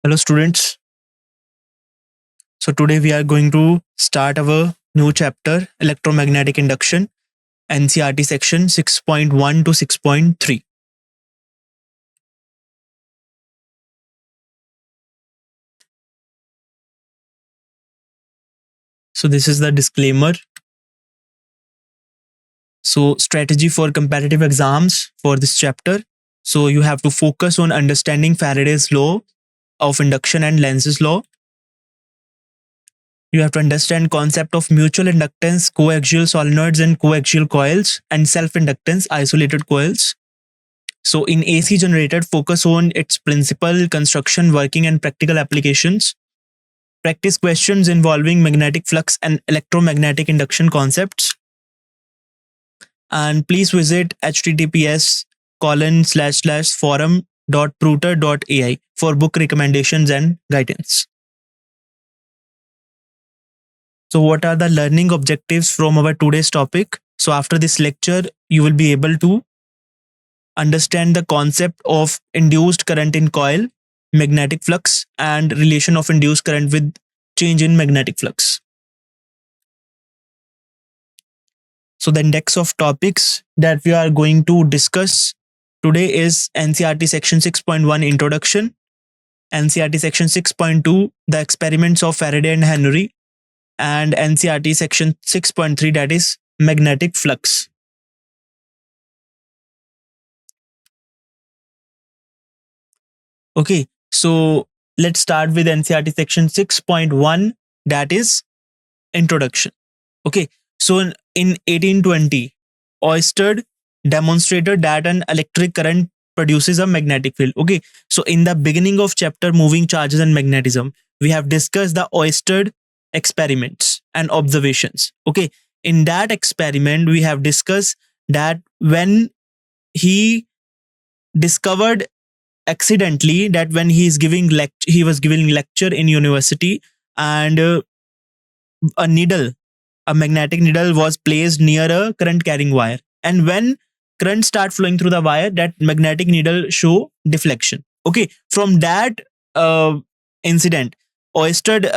Hello students. So today we are going to start our new chapter Electromagnetic Induction, NCERT section 6.1 to 6.3. So this is the disclaimer. So strategy for competitive exams for this chapter. So you have to focus on understanding Faraday's law of induction and Lenz's law. You have to understand concept of mutual inductance, coaxial solenoids and coaxial coils, and self-inductance, isolated coils. So in AC generator, focus on its principle, construction, working, and practical applications. Practice questions involving magnetic flux and electromagnetic induction concepts. And please visit https://forum.pruter.ai for book recommendations and guidance. So what are the learning objectives from our today's topic? So after this lecture, you will be able to understand the concept of induced current in coil, magnetic flux, and relation of induced current with change in magnetic flux. So the index of topics that we are going to discuss today is NCERT section 6.1 Introduction, NCERT section 6.2 The Experiments of Faraday and Henry, and NCERT section 6.3 that is magnetic flux. Okay, so let's start with NCERT section 6.1 that is introduction. Okay, so in 1820, Oersted demonstrated that an electric current produces a magnetic field. Okay, so in the beginning of chapter moving charges and magnetism, we have discussed the Oersted experiments and observations. Okay, in that experiment, we have discussed that when he discovered accidentally that when he was giving lecture in university, and a magnetic needle was placed near a current carrying wire, and when current start flowing through the wire, that magnetic needle show deflection. Okay, from that incident, Oersted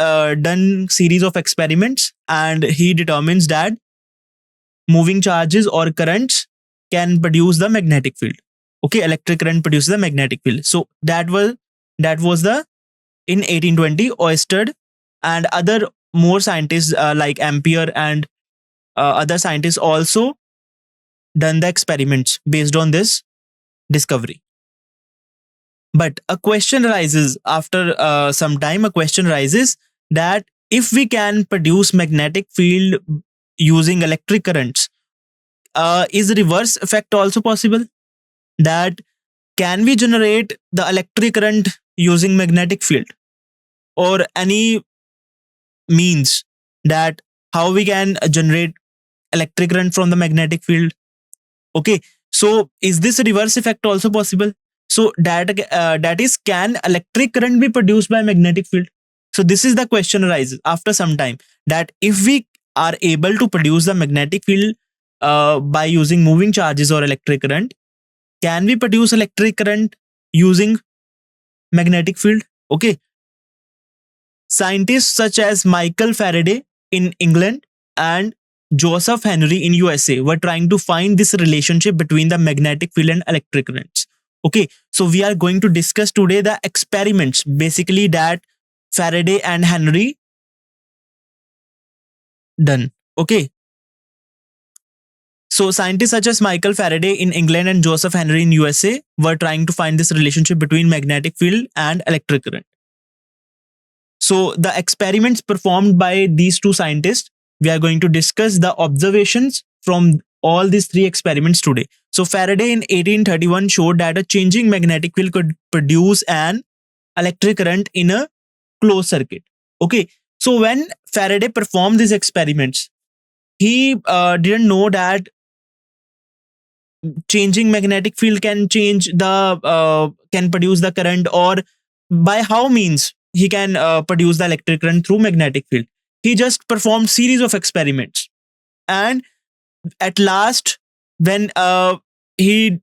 done series of experiments, and he determines that moving charges or currents can produce the magnetic field. Okay, electric current produces the magnetic field. So that was the in 1820 Oersted and other more scientists like Ampere and other scientists also done the experiments based on this discovery. But a question arises after some time. A question arises that if we can produce magnetic field using electric currents, is reverse effect also possible? That can we generate the electric current using magnetic field, or any means that how we can generate electric current from the magnetic field? Okay, so is this reverse effect also possible? So that is, can electric current be produced by magnetic field? So this is the question arises after some time, that if we are able to produce the magnetic field by using moving charges or electric current, can we produce electric current using magnetic field? Okay, scientists such as Michael Faraday in England and Joseph Henry in USA were trying to find this relationship between the magnetic field and electric currents. Okay, so we are going to discuss today the experiments basically that Faraday and Henry done. Okay, so scientists such as Michael Faraday in England and Joseph Henry in USA were trying to find this relationship between magnetic field and electric current. So the experiments performed by these two scientists, we are going to discuss the observations from all these three experiments today. So Faraday in 1831 showed that a changing magnetic field could produce an electric current in a closed circuit. Okay, so when Faraday performed these experiments, he didn't know that changing magnetic field can can produce the current, or by how means he can produce the electric current through magnetic field. He just performed series of experiments, and at last, when he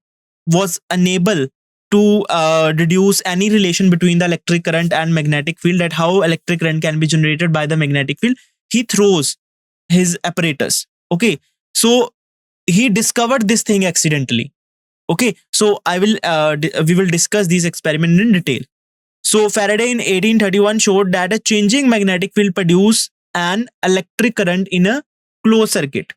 was unable to deduce any relation between the electric current and magnetic field, that how electric current can be generated by the magnetic field, he throws his apparatus. Okay, so he discovered this thing accidentally. Okay, so we will discuss these experiments in detail. So Faraday in 1831 showed that a changing magnetic field produces an electric current in a closed circuit.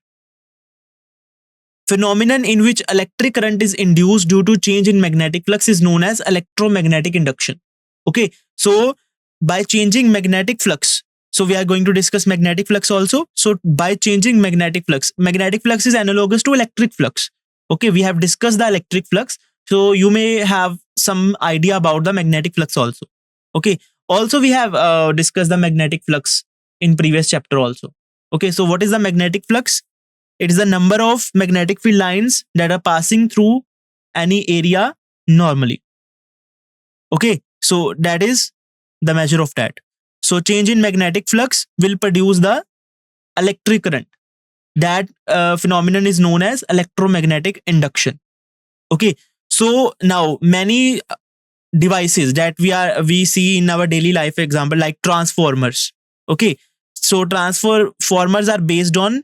Phenomenon in which electric current is induced due to change in magnetic flux is known as electromagnetic induction. Okay, so by changing magnetic flux, so we are going to discuss magnetic flux also. So by changing magnetic flux is analogous to electric flux. Okay, we have discussed the electric flux, so you may have some idea about the magnetic flux also. Okay, also we have discussed the magnetic flux in previous chapter also. Okay, so what is the magnetic flux? It is the number of magnetic field lines that are passing through any area normally. Okay, so that is the measure of that. So change in magnetic flux will produce the electric current. That phenomenon is known as electromagnetic induction. Okay, so now many devices that we see in our daily life, example like transformers. Okay, so transformers are based on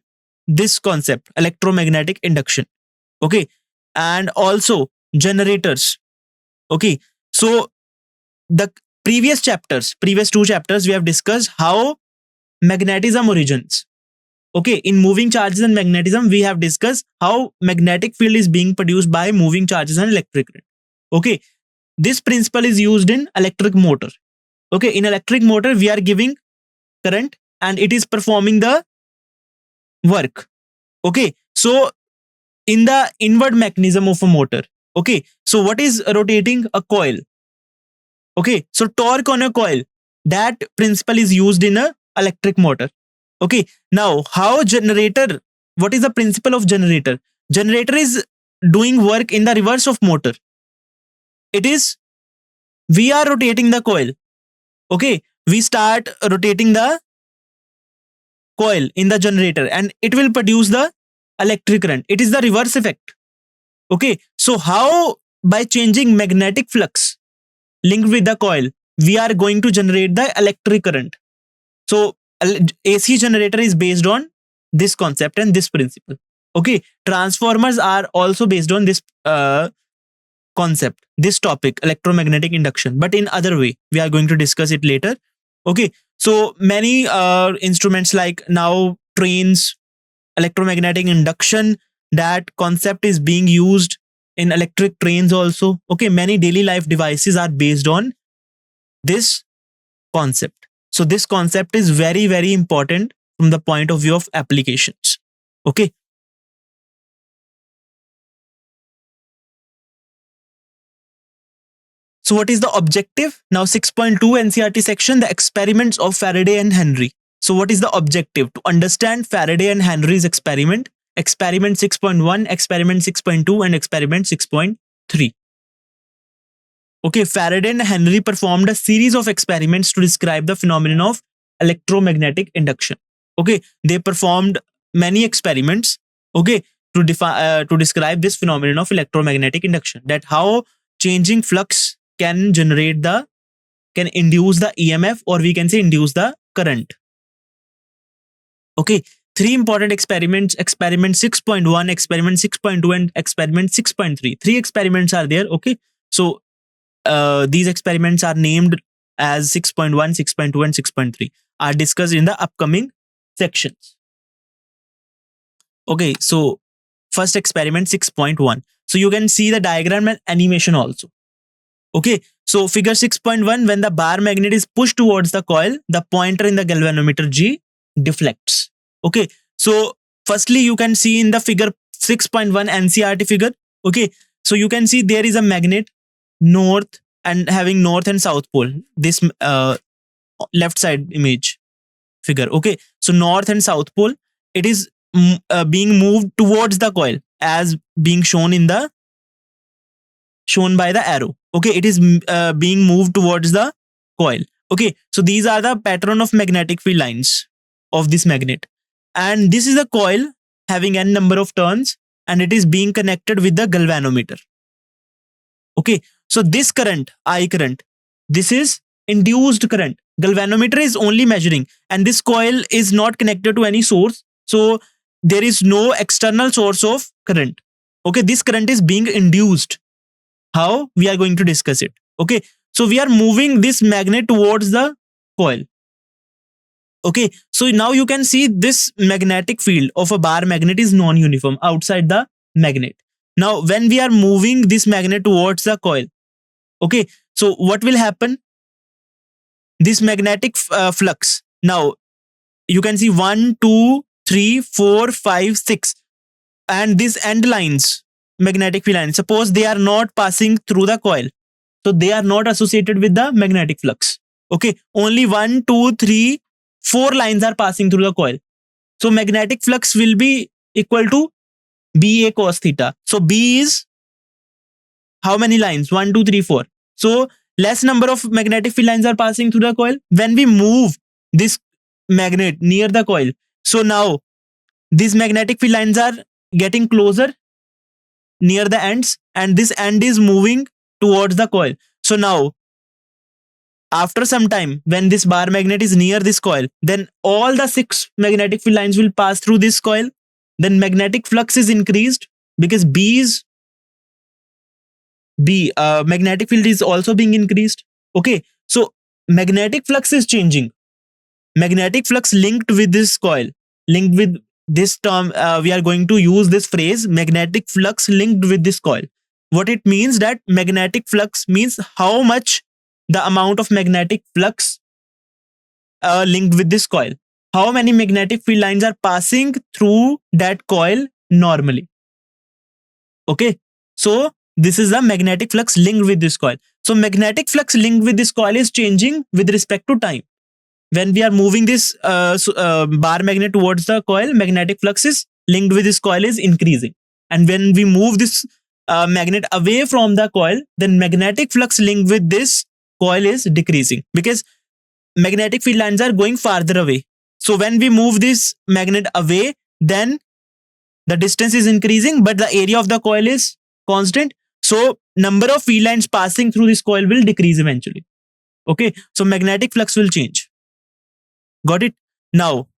this concept, electromagnetic induction. Okay, and also generators. Okay, so the previous two chapters, we have discussed how magnetism origins. Okay, in moving charges and magnetism, we have discussed how magnetic field is being produced by moving charges and electric current. Okay, this principle is used in electric motor. Okay, in electric motor, we are giving current and it is performing the work. Okay, so in the inward mechanism of a motor, okay, so what is rotating? A coil. Okay, so torque on a coil, that principle is used in a electric motor. Okay, now how generator, what is the principle of generator? Generator is doing work in the reverse of motor. It is, we are rotating the coil. Okay, we start rotating the coil in the generator and it will produce the electric current. It is the reverse effect. Okay, so how by changing magnetic flux linked with the coil, we are going to generate the electric current. So AC generator is based on this concept and this principle. Okay, transformers are also based on this concept, this topic, electromagnetic induction, but in other way. We are going to discuss it later. Okay, so many instruments like now trains, electromagnetic induction, that concept is being used in electric trains also. Okay, many daily life devices are based on this concept. So this concept is very, very important from the point of view of applications. Okay. So what is the objective? Now 6.2 NCERT section, the experiments of Faraday and Henry. So what is the objective? To understand Faraday and Henry's experiment, experiment 6.1, experiment 6.2 and experiment 6.3. Okay, Faraday and Henry performed a series of experiments to describe the phenomenon of electromagnetic induction. Okay, they performed many experiments, okay, to describe this phenomenon of electromagnetic induction, that how changing flux can induce the EMF, or we can say induce the current. Okay, three important experiments, experiment 6.1, experiment 6.2 and experiment 6.3. Three experiments are there. Okay, so these experiments are named as 6.1, 6.2 and 6.3, are discussed in the upcoming sections. Okay, so first experiment 6.1. So you can see the diagram and animation also. Okay, so figure 6.1, when the bar magnet is pushed towards the coil, the pointer in the galvanometer G deflects. Okay, so firstly you can see in the figure 6.1 NCERT figure. Okay, so you can see there is a magnet north and having north and south pole, this left side image figure. Okay, so north and south pole, it is being moved towards the coil as being shown by the arrow. Okay, it is being moved towards the coil. Okay, so these are the pattern of magnetic field lines of this magnet, and this is a coil having n number of turns and it is being connected with the galvanometer. Okay, So this current, I current, this is induced current. Galvanometer is only measuring, and this coil is not connected to any source. So there is no external source of current. Okay, this current is being induced. How? We are going to discuss it. Okay, so we are moving this magnet towards the coil. Okay, so now you can see this magnetic field of a bar magnet is non-uniform outside the magnet. Now when we are moving this magnet towards the coil, okay, so what will happen? This magnetic flux, now you can see 1 2 3 4 5 6, and these end lines, magnetic field lines, suppose they are not passing through the coil, so they are not associated with the magnetic flux. Okay, only 1 2 3 4 lines are passing through the coil, so magnetic flux will be equal to BA cos theta. So B is how many lines? 1 2 3 4. So less number of magnetic field lines are passing through the coil. When we move this magnet near the coil, so now these magnetic field lines are getting closer near the ends, and this end is moving towards the coil. So now after some time, when this bar magnet is near this coil, then all the 6 magnetic field lines will pass through this coil. Then magnetic flux is increased because magnetic field is also being increased. Okay, so magnetic flux is changing. Magnetic flux linked with this coil, linked with this term, we are going to use this phrase, magnetic flux linked with this coil. What it means, that magnetic flux means how much the amount of magnetic flux linked with this coil. How many magnetic field lines are passing through that coil normally. Okay, so this is the magnetic flux linked with this coil. So magnetic flux linked with this coil is changing with respect to time. When we are moving this bar magnet towards the coil, magnetic flux is linked with this coil is increasing. And when we move this magnet away from the coil, then magnetic flux linked with this coil is decreasing because magnetic field lines are going farther away. So when we move this magnet away, then the distance is increasing, but the area of the coil is constant. So number of field lines passing through this coil will decrease eventually. Okay, so magnetic flux will change. Got it? Now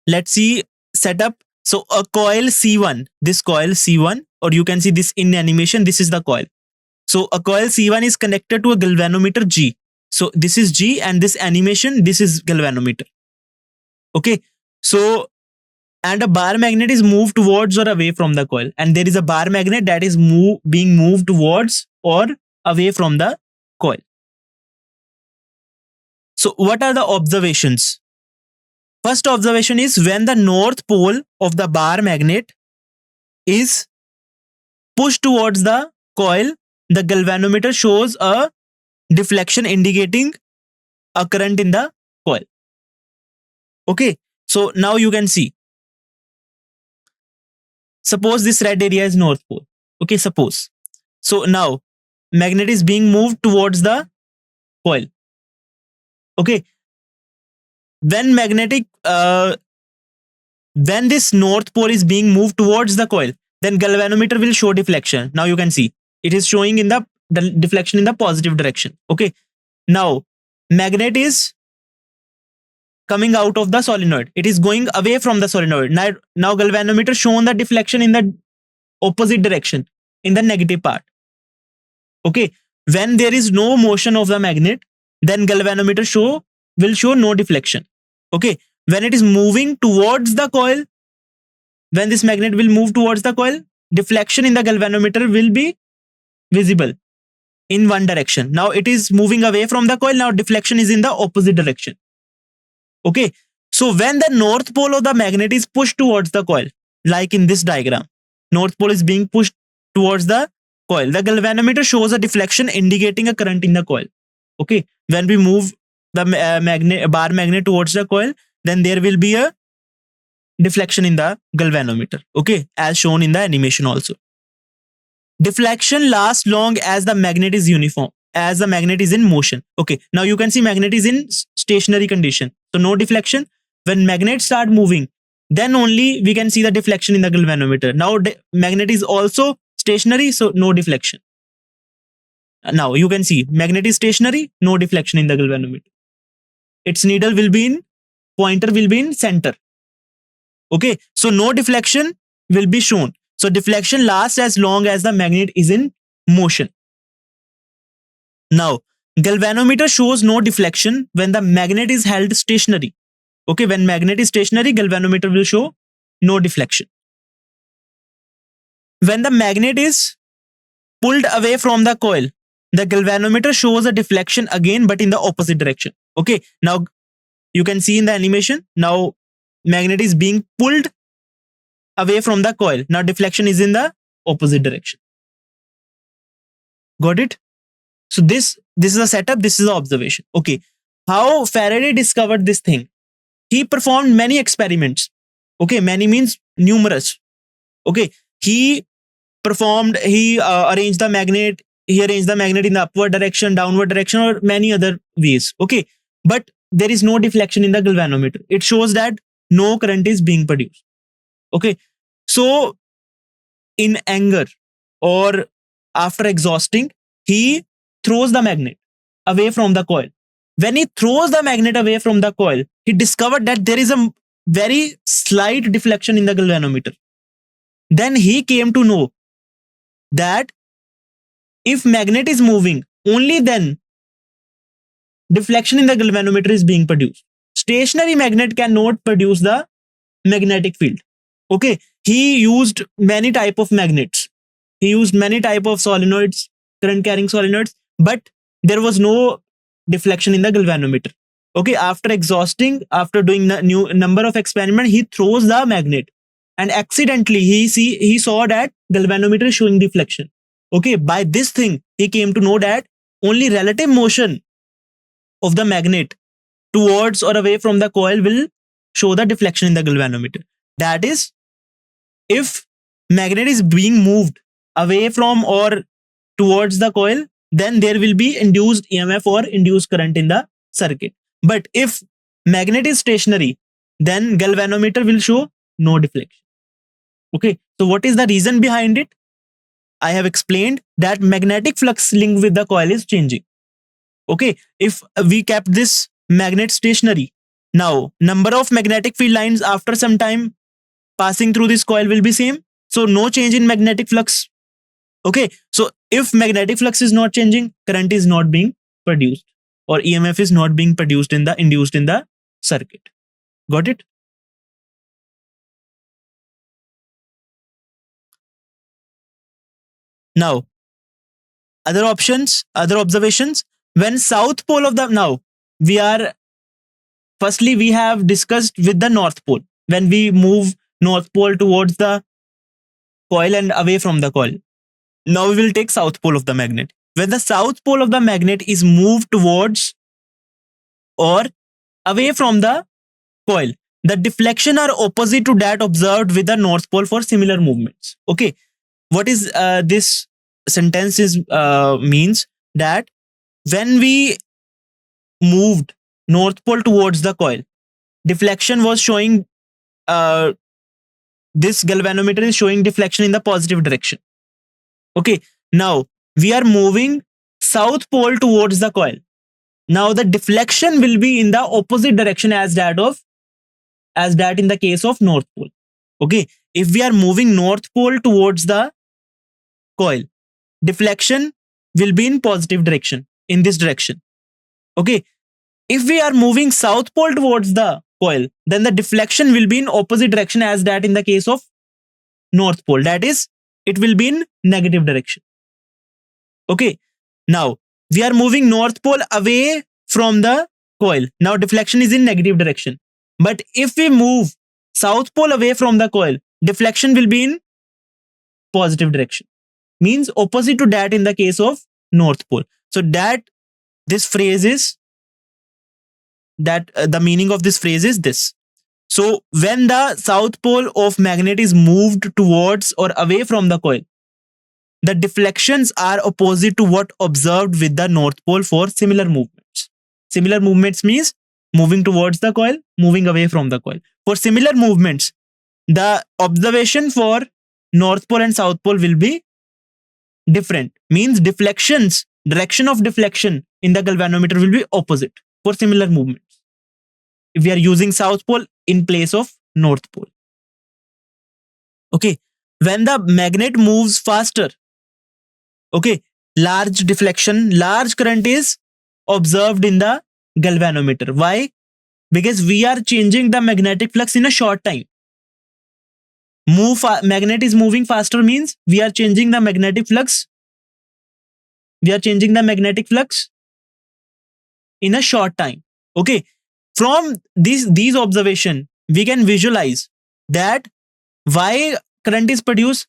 let's see setup. So a coil C1, this coil C1, or you can see this in animation, this is the coil. So a coil C1 is connected to a galvanometer G. So this is G, and this animation, this is galvanometer. Okay, so and a bar magnet is moved towards or away from the coil, and there is a bar magnet that is being moved towards or away from the coil. So what are the observations? First observation is when the north pole of the bar magnet is pushed towards the coil, the galvanometer shows a deflection indicating a current in the coil. Okay, so now you can see. Suppose this red area is north pole. Okay, suppose. So now magnet is being moved towards the coil. Okay, when this north pole is being moved towards the coil, then galvanometer will show deflection. Now you can see it is showing in the deflection in the positive direction. Okay, now magnet is coming out of the solenoid. It is going away from the solenoid. Now galvanometer shown the deflection in the opposite direction, in the negative part. Okay, when there is no motion of the magnet, then galvanometer will show no deflection. Okay, when it is moving towards the coil, when this magnet will move towards the coil, deflection in the galvanometer will be visible in one direction. Now it is moving away from the coil. Now deflection is in the opposite direction. Okay, so when the north pole of the magnet is pushed towards the coil, like in this diagram, north pole is being pushed towards the coil, the galvanometer shows a deflection indicating a current in the coil. Okay, when we move the bar magnet towards the coil, then there will be a deflection in the galvanometer. Okay, as shown in the animation also. Deflection lasts long as the magnet is uniform, as the magnet is in motion. Okay, now you can see magnet is in stationary condition, so no deflection. When magnet start moving, then only we can see the deflection in the galvanometer. Now magnet is also stationary, so no deflection. Now you can see magnet is stationary, no deflection in the galvanometer. Its needle will be in, pointer will be in center. Okay, so no deflection will be shown. So deflection lasts as long as the magnet is in motion. Now, galvanometer shows no deflection when the magnet is held stationary. Okay, when magnet is stationary, galvanometer will show no deflection. When the magnet is pulled away from the coil, the galvanometer shows a deflection again, but in the opposite direction. Okay, now you can see in the animation, now magnet is being pulled away from the coil. Now deflection is in the opposite direction. Got it? So this is a setup, this is an observation. Okay, how Faraday discovered this thing? He performed many experiments. Okay, many means numerous. Okay, he arranged the magnet, he arranged the magnet in the upward direction, downward direction, or many other ways. Okay, but there is no deflection in the galvanometer. It shows that no current is being produced. Okay, so in anger or after exhausting, he throws the magnet away from the coil. When he throws the magnet away from the coil, he discovered that there is a very slight deflection in the galvanometer. Then he came to know that if magnet is moving, only then deflection in the galvanometer is being produced. Stationary magnet cannot produce the magnetic field. Okay, he used many type of magnets. He used many type of solenoids, current carrying solenoids, but there was no deflection in the galvanometer. Okay, after exhausting, after doing a new number of experiments, he throws the magnet and accidentally he saw that galvanometer is showing deflection. Okay, by this thing, he came to know that only relative motion of the magnet towards or away from the coil will show the deflection in the galvanometer. That is, if magnet is being moved away from or towards the coil, then there will be induced EMF or induced current in the circuit. But if magnet is stationary, then galvanometer will show no deflection. Okay, so what is the reason behind it? I have explained that magnetic flux link with the coil is changing. Okay, if we kept this magnet stationary, now number of magnetic field lines after some time passing through this coil will be same. So no change in magnetic flux. Okay, so if magnetic flux is not changing, current is not being produced or EMF is not being produced in the induced in the circuit. Got it? Now, other options, other observations. When south pole of the, now we are, firstly we have discussed with the north pole. When we move north pole towards the coil and away from the coil. Now we will take south pole of the magnet. When the south pole of the magnet is moved towards or away from the coil, the deflection are opposite to that observed with the north pole for similar movements. Okay, what is this sentence is means that when we moved north pole towards the coil, deflection was showing, this galvanometer is showing deflection in the positive direction. Okay, now we are moving south pole towards the coil. Now the deflection will be in the opposite direction as that in the case of north pole. Okay, if we are moving north pole towards the coil, deflection will be in positive direction, in this direction. Okay, if we are moving south pole towards the coil, then the deflection will be in opposite direction as that in the case of north pole. That is, it will be in negative direction. Okay, now we are moving north pole away from the coil. Now deflection is in negative direction. But if we move south pole away from the coil, deflection will be in positive direction. Means opposite to that in the case of north pole. So that this phrase is, that the meaning of this phrase is this. So when the south pole of magnet is moved towards or away from the coil, the deflections are opposite to what observed with the north pole for similar movements. Similar movements means moving towards the coil, moving away from the coil. For similar movements, the observation for north pole and south pole will be different. Means deflections direction of deflection in the galvanometer will be opposite for similar movements. If we are using south pole in place of north pole. Okay. When the magnet moves faster, okay, large deflection, large current is observed in the galvanometer. Why? Because we are changing the magnetic flux in a short time. Magnet is moving faster means we are changing the magnetic flux. We are changing the magnetic flux in a short time. Okay. From these observation, we can visualize that why current is produced.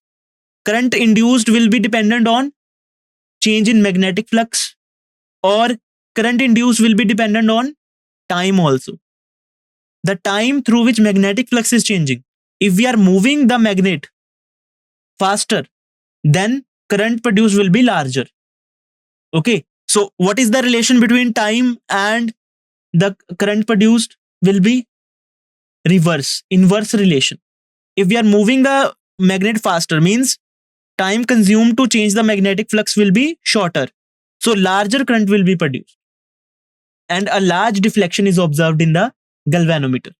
Current induced will be dependent on change in magnetic flux, or current induced will be dependent on time also. The time through which magnetic flux is changing. If we are moving the magnet faster, then current produced will be larger. Okay. So what is the relation between time and the current produced? Will be inverse relation. If we are moving the magnet faster, means time consumed to change the magnetic flux will be shorter. So larger current will be produced. And a large deflection is observed in the galvanometer.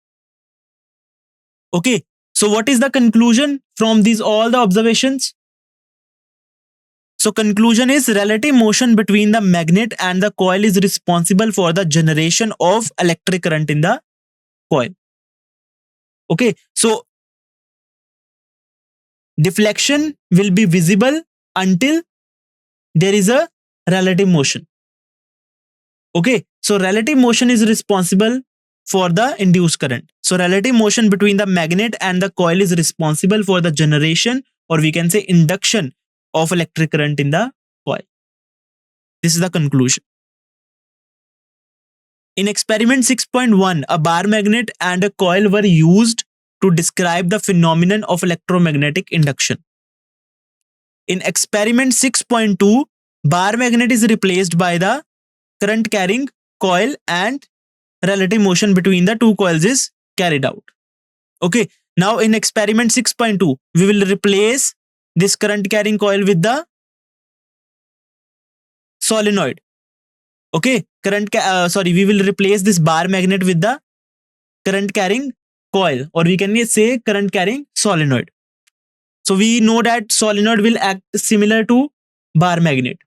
Okay. So what is the conclusion from these all the observations? So conclusion is relative motion between the magnet and the coil is responsible for the generation of electric current in the coil. Okay. So deflection will be visible until there is a relative motion. Okay. So relative motion is responsible for the induced current. So relative motion between the magnet and the coil is responsible for the generation, or we can say induction of electric current in the coil. This is the conclusion. In experiment 6.1, a bar magnet and a coil were used to describe the phenomenon of electromagnetic induction. In experiment 6.2, bar magnet is replaced by the current carrying coil and relative motion between the two coils is carried out. Okay. Now in experiment 6.2, we will replace this current carrying coil with the solenoid. Okay. We will replace this bar magnet with the current carrying coil, or we can say current carrying solenoid. So we know that solenoid will act similar to bar magnet.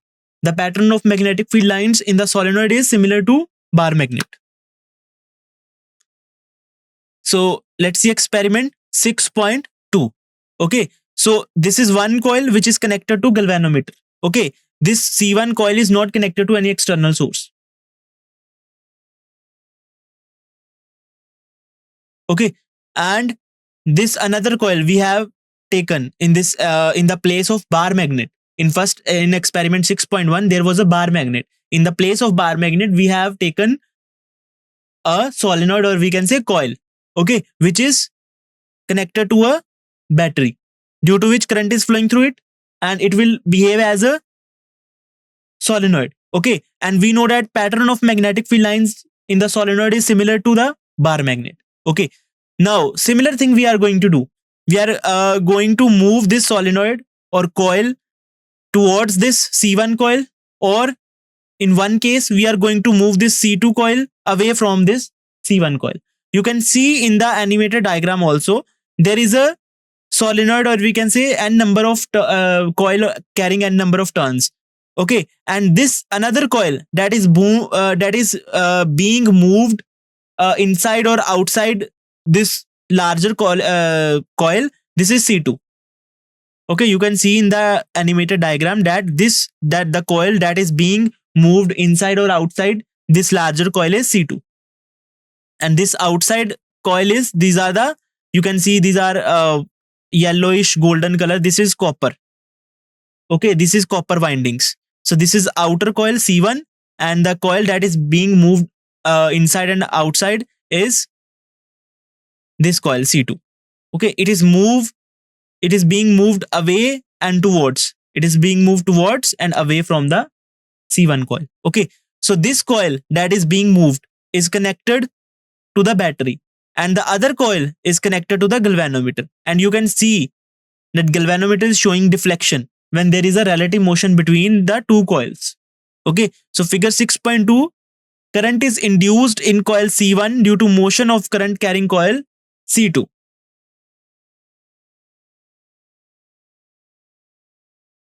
The pattern of magnetic field lines in the solenoid is similar to bar magnet. So let's see experiment 6.2. Okay. So this is one coil which is connected to galvanometer. Okay. This C1 coil is not connected to any external source. Okay. And this another coil we have taken in this in the place of bar magnet. In experiment 6.1, there was a bar magnet. In the place of bar magnet, we have taken a solenoid, or we can say coil. Okay, which is connected to a battery, due to which current is flowing through it, and it will behave as a solenoid. Okay, and we know that pattern of magnetic field lines in the solenoid is similar to the bar magnet. Okay, now similar thing we are going to do. We are going to move this solenoid or coil towards this C1 coil, or in one case we are going to move this C2 coil away from this C1 coil. You can see in the animated diagram also, there is a solenoid, or we can say n number of coil carrying n number of turns. Okay, and this another coil that is being moved inside or outside this larger coil. This is C2. Okay, you can see in the animated diagram that the coil that is being moved inside or outside this larger coil is C2. And this outside coil is, you can see these are yellowish golden color. This is copper. Okay, this is copper windings. So this is outer coil C1, and the coil that is being moved inside and outside is this coil C2. Okay, it is being moved away and towards. It is being moved towards and away from the C1 coil. Okay, so this coil that is being moved is connected to the battery, and the other coil is connected to the galvanometer. And you can see that galvanometer is showing deflection when there is a relative motion between the two coils. Okay, so figure 6.2, current is induced in coil C1 due to motion of current carrying coil C2.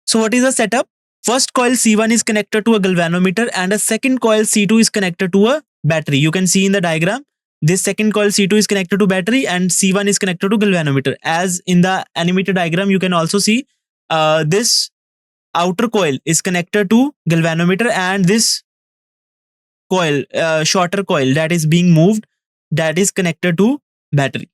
So what is the setup? First coil C1 is connected to a galvanometer and a second coil C2 is connected to a battery. You can see in the diagram, this second coil C2 is connected to battery and C1 is connected to galvanometer. As in the animated diagram, you can also see this outer coil is connected to galvanometer and this coil, shorter coil that is being moved, that is connected to battery.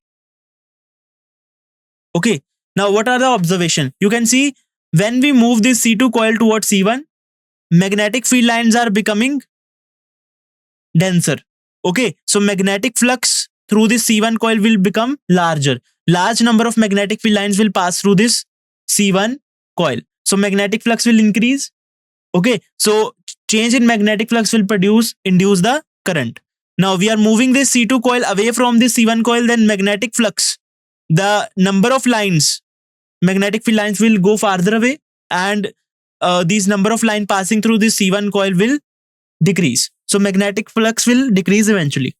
Okay, now what are the observation? You can see when we move this C2 coil towards C1, magnetic field lines are becoming denser. Okay, so magnetic flux through this C1 coil will become larger. Large number of magnetic field lines will pass through this C1 coil. So magnetic flux will increase. Okay, so change in magnetic flux will induce the current. Now we are moving this C2 coil away from this C1 coil, then magnetic flux, the number of lines, magnetic field lines will go farther away and these number of line passing through this C1 coil will decrease. So magnetic flux will decrease eventually.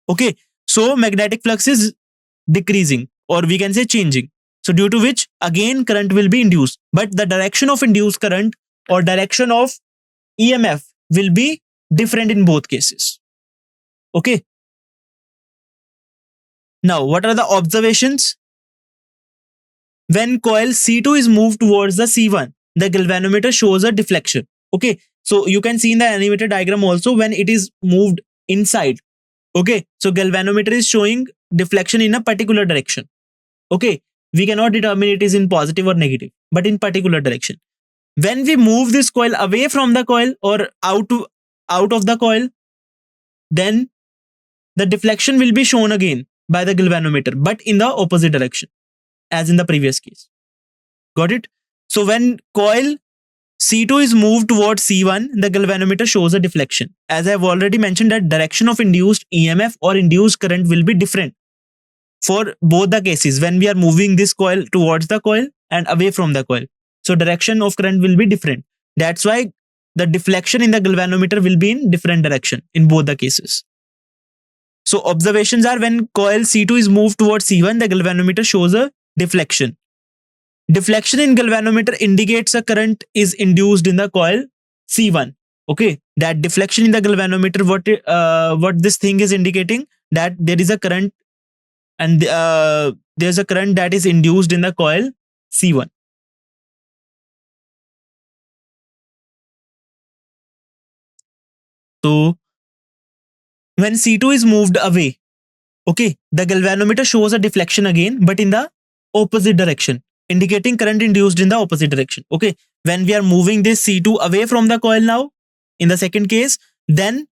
Okay, so magnetic flux is decreasing, or we can say changing. So due to which again current will be induced, but the direction of induced current or direction of EMF will be different in both cases. Okay. Now, what are the observations? When coil C2 is moved towards the C1, the galvanometer shows a deflection. Okay, so you can see in the animated diagram also when it is moved inside. Okay, so galvanometer is showing deflection in a particular direction. Okay, we cannot determine it is in positive or negative, but in particular direction. When we move this coil away from the coil or out of the coil, then the deflection will be shown again by the galvanometer, but in the opposite direction as in the previous case. Got it? So when coil C2 is moved towards C1, the galvanometer shows a deflection. As I have already mentioned, that direction of induced EMF or induced current will be different for both the cases when we are moving this coil towards the coil and away from the coil. So direction of current will be different. That's why the deflection in the galvanometer will be in different direction in both the cases. So observations are when coil C2 is moved towards C1, the galvanometer shows a deflection. Deflection in galvanometer indicates a current is induced in the coil C1. Okay, that deflection in the galvanometer, what this thing is indicating, that there is a current and there's a current that is induced in the coil C1. So when C2 is moved away, okay, the galvanometer shows a deflection again, but in the opposite direction, indicating current induced in the opposite direction. Okay, when we are moving this C2 away from the coil now, in the second case, then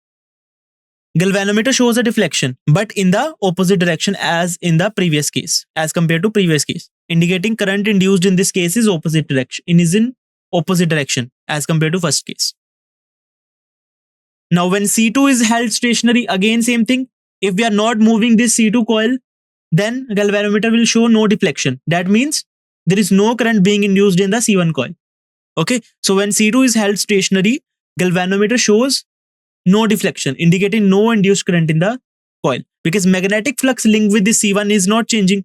galvanometer shows a deflection, but in the opposite direction as in the previous case, as compared to previous case, indicating current induced in this case is opposite direction, in opposite direction as compared to first case. Now when C2 is held stationary, again same thing. If we are not moving this C2 coil, then galvanometer will show no deflection. That means there is no current being induced in the C1 coil. Okay, so when C2 is held stationary, galvanometer shows no deflection, indicating no induced current in the coil, because magnetic flux linked with the C1 is not changing.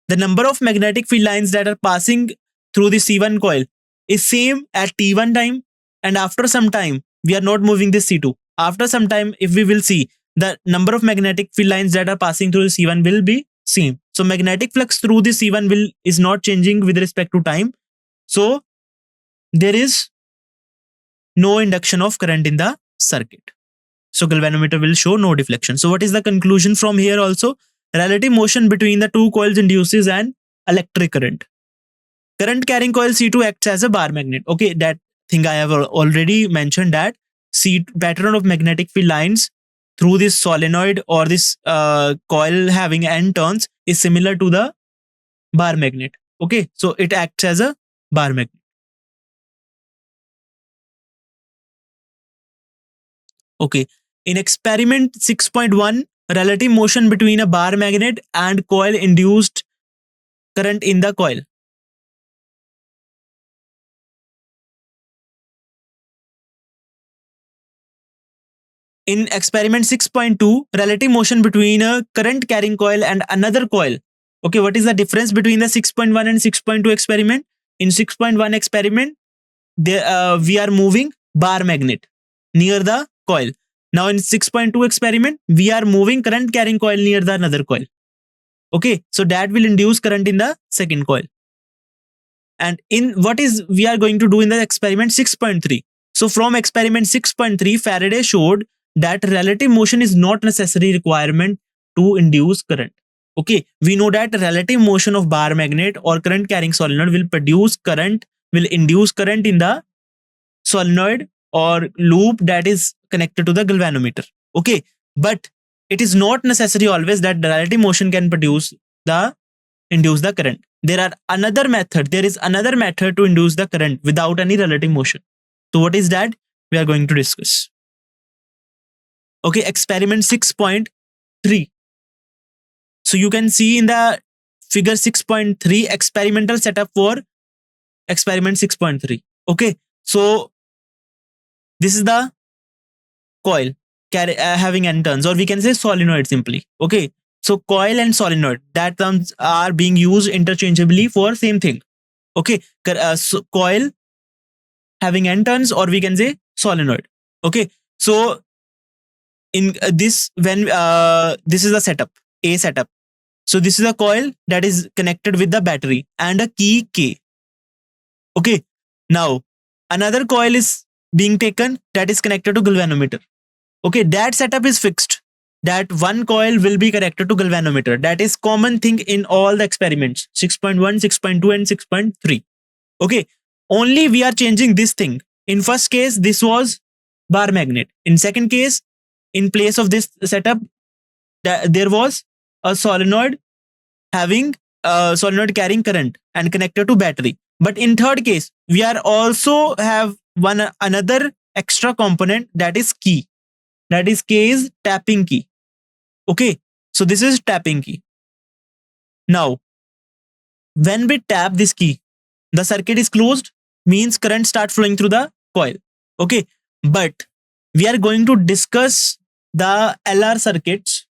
The number of magnetic field lines that are passing through the C1 coil is same at T1 time, and after some time we are not moving this C2. After some time, if we will see, the number of magnetic field lines that are passing through the C1 will be same. So magnetic flux through the C1 is not changing with respect to time. So there is no induction of current in the circuit. So galvanometer will show no deflection. So what is the conclusion from here also? Relative motion between the two coils induces an electric current. Current carrying coil C2 acts as a bar magnet. Okay, that thing I have already mentioned, that pattern of magnetic field lines through this solenoid or this coil having n turns is similar to the bar magnet. Okay, so it acts as a bar magnet. Okay, in experiment 6.1, relative motion between a bar magnet and coil induced current in the coil. in experiment 6.2, relative motion between a current carrying coil and another coil. Okay, what is the difference between the 6.1 and 6.2 experiment? In 6.1 experiment, we are moving bar magnet near the coil. Now in 6.2 experiment, we are moving current carrying coil near the another coil. Okay, so that will induce current in the second coil. And in what is we are going to do in the experiment 6.3. So from experiment 6.3, Faraday showed that relative motion is not necessary requirement to induce current. Okay, we know that relative motion of bar magnet or current carrying solenoid will induce current in the solenoid or loop that is connected to the galvanometer. Okay, but it is not necessary always that the relative motion can induce the current. There is another method to induce the current without any relative motion. So what is that? We are going to discuss. Okay, experiment 6.3. So you can see in the figure 6.3 experimental setup for experiment 6.3. Okay, so this is the coil having N turns, or we can say solenoid simply. Okay, so coil and solenoid, that terms are being used interchangeably for same thing. Okay, so coil having N turns, or we can say solenoid. Okay, so in this is the setup, A setup. So this is a coil that is connected with the battery and a key K. Okay, now another coil is being taken that is connected to galvanometer. Okay, that setup is fixed. That one coil will be connected to galvanometer. That is common thing in all the experiments 6.1, 6.2 and 6.3. Okay, only we are changing this thing. In first case, this was bar magnet. In second case, in place of this setup, there was a solenoid having solenoid carrying current and connected to battery. But in third case, we are also have another extra component, that is key. That is K is tapping key. Okay, so this is tapping key. Now, when we tap this key, the circuit is closed, means current start flowing through the coil. Okay, but we are going to discuss the LR circuits,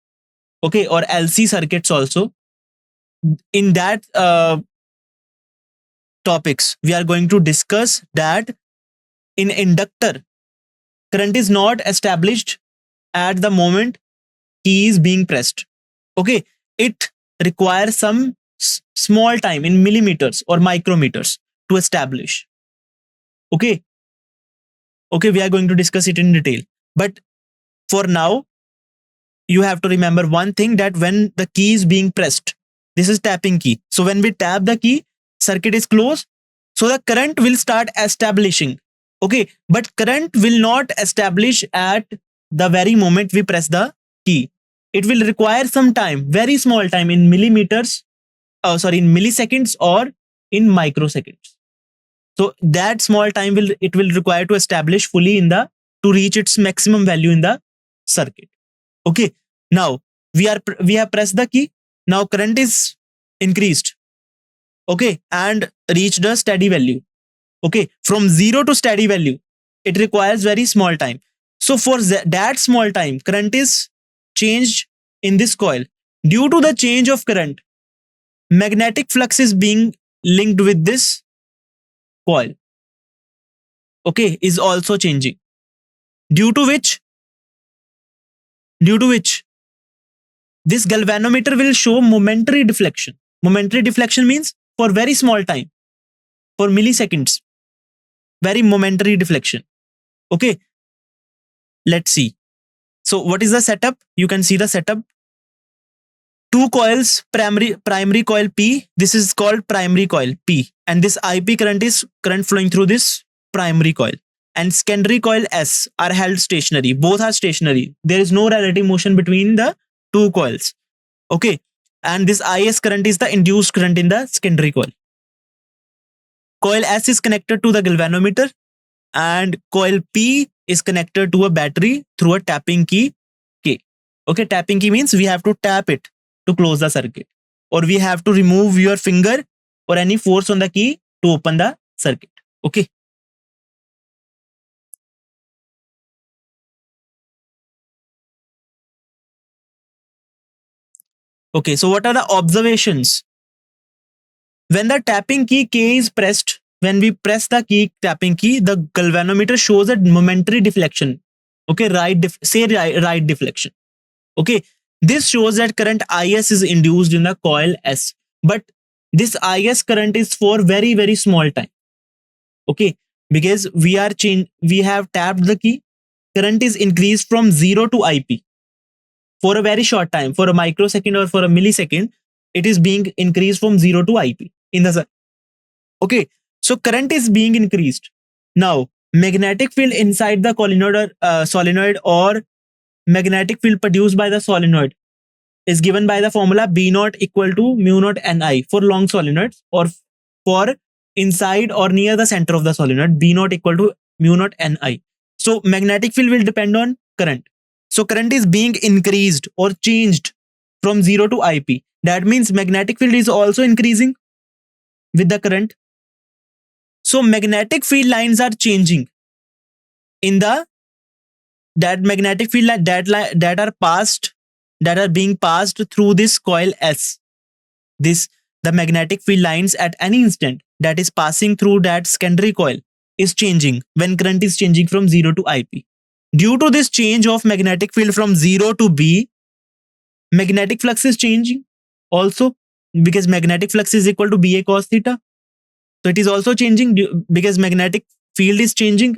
okay, or LC circuits also. In that topics, we are going to discuss that in inductor, current is not established at the moment key is being pressed. Okay, it requires some small time in millimeters or micrometers to establish. Okay, we are going to discuss it in detail. But for now, you have to remember one thing, that when the key is being pressed, this is tapping key. So when we tap the key, circuit is closed. So the current will start establishing. Okay, but current will not establish at the very moment we press the key. It will require some time, very small time in milliseconds or in microseconds. So that small time will require to establish fully to reach its maximum value in the circuit. Okay, now we have pressed the key. Now current is increased. Okay, and reached a steady value. Okay, from 0 to steady value, it requires very small time. So for that small time, current is changed in this coil. Due to the change of current, magnetic flux is being linked with this coil. Okay, is also changing. Due to which this galvanometer will show momentary deflection. Momentary deflection means for very small time, for milliseconds, very momentary deflection. Okay, let's see. So what is the setup? You can see the setup. Two coils, primary coil P. This is called primary coil P, and this IP current is current flowing through this primary coil. And secondary coil S are held stationary. Both are stationary. There is no relative motion between the two coils. Okay, and this IS current is the induced current in the secondary coil. Coil S is connected to the galvanometer, and coil P is connected to a battery through a tapping key K. Okay, tapping key means we have to tap it to close the circuit, or we have to remove your finger or any force on the key to open the circuit. Okay. Okay, so what are the observations? When the tapping key K is pressed, when we press the key tapping key, the galvanometer shows a momentary deflection. Okay, right deflection. Okay, this shows that current IS is induced in the coil S, but this IS current is for very small time. Okay, because we have tapped the key, current is increased from 0 to IP for a very short time, for a microsecond or for a millisecond. It is being increased from 0 to IP in the okay, so current is being increased. Now magnetic field inside the solenoid or magnetic field produced by the solenoid is given by the formula B naught equal to mu naught Ni for long solenoids, or for inside or near the center of the solenoid, B naught equal to mu naught Ni. So magnetic field will depend on current. So current is being increased or changed from 0 to IP. That means magnetic field is also increasing with the current. So magnetic field lines are changing in the that magnetic field that are being passed through this coil S. The magnetic field lines at any instant that is passing through that secondary coil is changing when current is changing from 0 to IP. Due to this change of magnetic field from 0 to B, magnetic flux is changing also, because magnetic flux is equal to BA cos theta. So it is also changing because magnetic field is changing.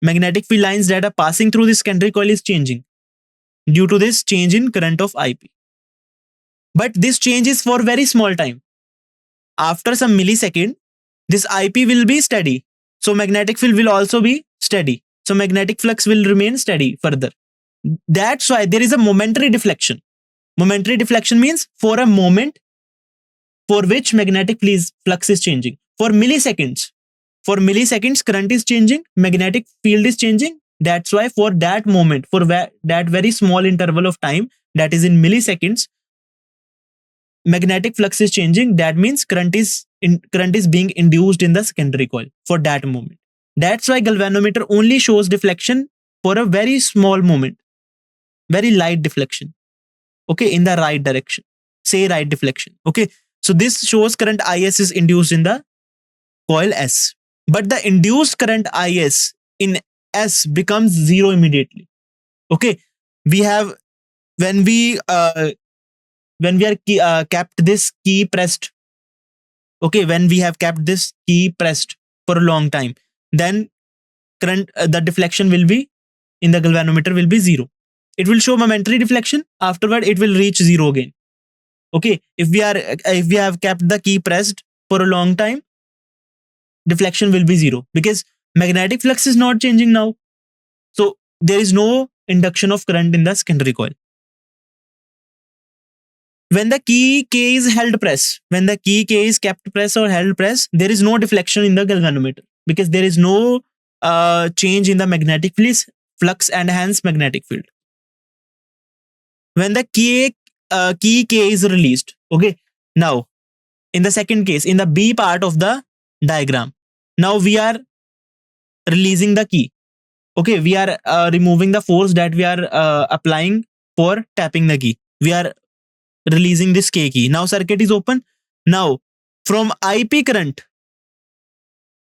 Magnetic field lines that are passing through this secondary coil is changing due to this change in current of IP. But this change is for very small time. After some millisecond, this IP will be steady. So magnetic field will also be steady. So magnetic flux will remain steady further. That's why there is a momentary deflection. Momentary deflection means for a moment for which magnetic flux is changing. For milliseconds, current is changing, magnetic field is changing. That's why for that moment, for that very small interval of time, that is in milliseconds, magnetic flux is changing. That means current is being induced in the secondary coil for that moment. That's why galvanometer only shows deflection for a very small moment, very light deflection. Okay, in the right direction, say right deflection. Okay, so this shows current IS is induced in the coil S, but the induced current IS in S becomes zero immediately. Okay, we have when we are kept this key pressed. Okay, when we have kept this key pressed for a long time, then current the deflection will be in the galvanometer will be zero. It will show momentary deflection. Afterward, it will reach zero again. Okay, if we have kept the key pressed for a long time, deflection will be zero because magnetic flux is not changing now. So there is no induction of current in the secondary coil. When the key K is held press, when the key K is kept press or held press, there is no deflection in the galvanometer because there is no change in the magnetic flux and hence magnetic field. When the key K is released, okay, now in the second case, in the B part of the diagram, now we are releasing the key. Okay, we are removing the force that we are applying for tapping the key. We are releasing this K key. Now circuit is open. Now from IP current,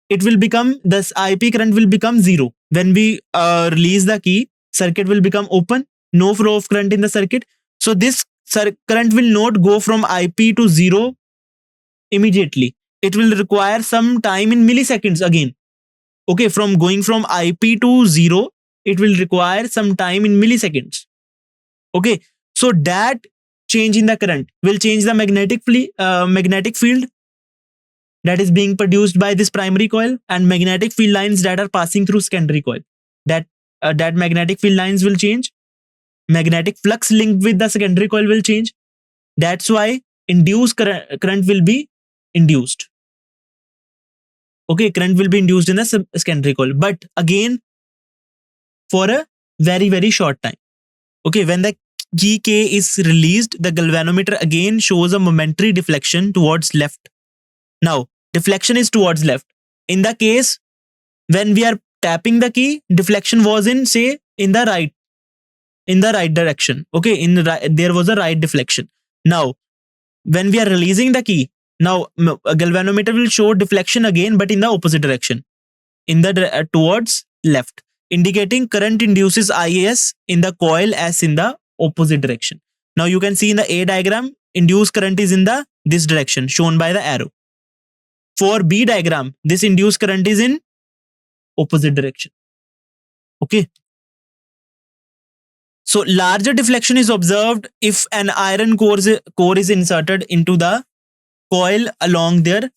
this IP current will become zero. When we release the key, circuit will become open. No flow of current in the circuit. So this current will not go from IP to zero immediately. It will require some time in milliseconds again. Okay, from going from IP to zero, it will require some time in milliseconds. Okay, so that change in the current will change the magnetic field that is being produced by this primary coil and magnetic field lines that are passing through secondary coil. That magnetic field lines will change. Magnetic flux linked with the secondary coil will change. That's why induced current will be induced. Okay, current will be induced in the secondary coil, but again for a very short time. Okay, when the key K is released, the galvanometer again shows a momentary deflection towards left. Now deflection is towards left. In the case when we are tapping the key, deflection was in the right direction. Okay, there was a right deflection. Now, when we are releasing the key, now a galvanometer will show deflection again, but in the opposite direction, in the towards left, indicating current induces IAS in the coil as in the opposite direction. Now you can see in the A diagram, induced current is in the this direction shown by the arrow. For B diagram, this induced current is in opposite direction. Okay. So larger deflection is observed if an iron core is inserted into the coil along their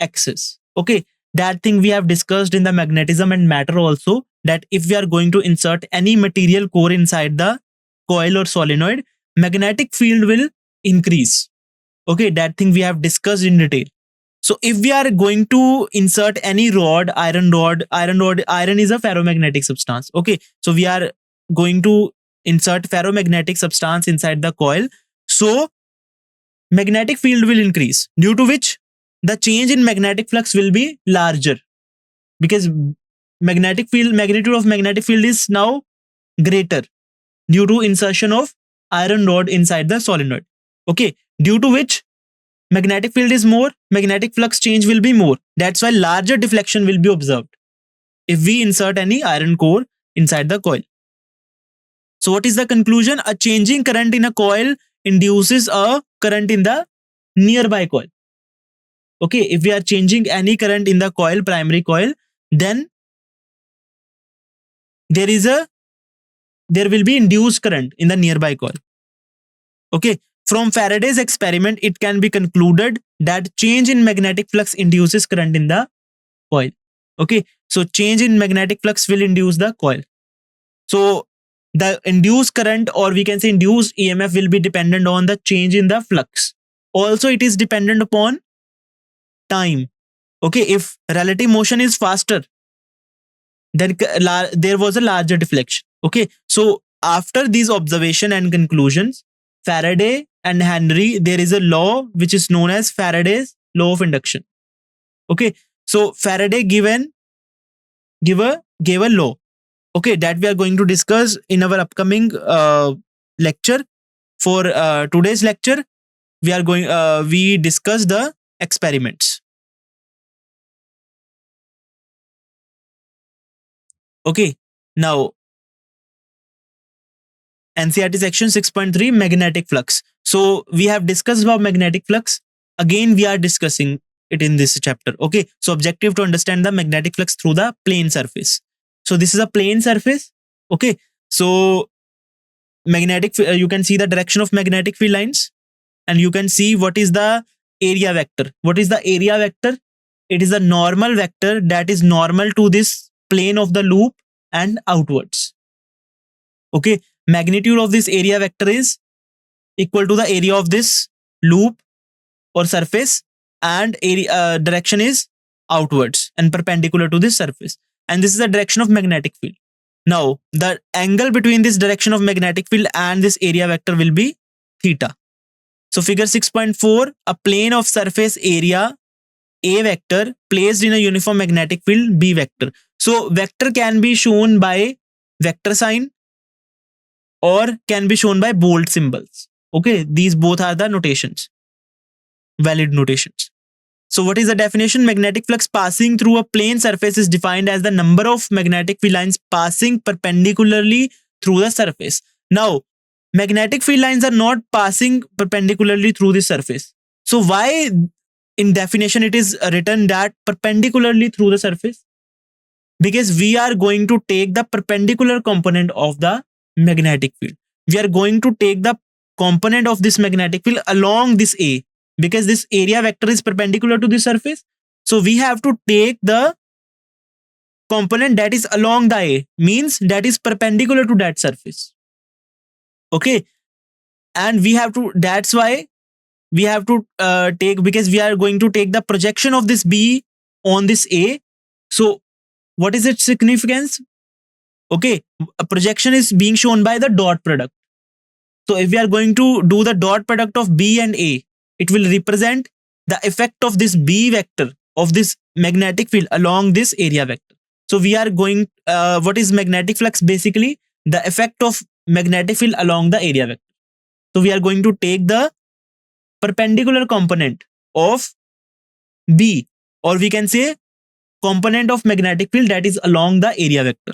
axis. Okay, that thing we have discussed in the magnetism and matter also, that if we are going to insert any material core inside the coil or solenoid, magnetic field will increase. Okay, that thing we have discussed in detail. So if we are going to insert any rod, iron is a ferromagnetic substance. Okay, so we are going to insert ferromagnetic substance inside the coil. So magnetic field will increase, due to which the change in magnetic flux will be larger, because magnitude of magnetic field is now greater due to insertion of iron rod inside the solenoid. Okay, due to which magnetic field is more, magnetic flux change will be more. That's why larger deflection will be observed if we insert any iron core inside the coil. So what is the conclusion? A changing current in a coil induces a current in the nearby coil. Okay, if we are changing any current in the coil, primary coil, then there will be induced current in the nearby coil. Okay, from Faraday's experiment, it can be concluded that change in magnetic flux induces current in the coil. Okay, so change in magnetic flux will induce the coil. So the induced current, or we can say induced EMF, will be dependent on the change in the flux. Also, it is dependent upon time. Okay, if relative motion is faster, then there was a larger deflection. Okay, so after these observation and conclusions, Faraday and Henry, there is a law which is known as Faraday's law of induction. Okay, so Faraday gave a law. Okay, that we are going to discuss in our upcoming lecture. For today's lecture, we discuss the experiments. Okay, now NCERT section 6.3, magnetic flux. So we have discussed about magnetic flux. Again, we are discussing it in this chapter. Okay, so objective to understand the magnetic flux through the plane surface. So this is a plane surface. Okay, so magnetic, you can see the direction of magnetic field lines, and you can see what is the area vector. What is the area vector? It is a normal vector that is normal to this plane of the loop and outwards. Okay, magnitude of this area vector is equal to the area of this loop or surface, and area direction is outwards and perpendicular to this surface. And this is the direction of magnetic field. Now, the angle between this direction of magnetic field and this area vector will be theta. So figure 6.4, a plane of surface area A vector placed in a uniform magnetic field B vector. So vector can be shown by vector sign or can be shown by bold symbols. Okay, these both are the notations, valid notations. So what is the definition? Magnetic flux passing through a plane surface is defined as the number of magnetic field lines passing perpendicularly through the surface. Now, magnetic field lines are not passing perpendicularly through the surface. So why in definition it is written that perpendicularly through the surface? Because we are going to take the perpendicular component of the magnetic field. We are going to take the component of this magnetic field along this A, because this area vector is perpendicular to the surface. So we have to take the component that is along the A, means that is perpendicular to that surface. Okay, and we have to, that's why we have to take, because we are going to take the projection of this B on this A. So what is its significance? Okay, a projection is being shown by the dot product. So if we are going to do the dot product of B and A, it will represent the effect of this B vector of this magnetic field along this area vector. So we are going, what is magnetic flux? Basically, the effect of magnetic field along the area vector. So we are going to take the perpendicular component of B, or we can say component of magnetic field that is along the area vector.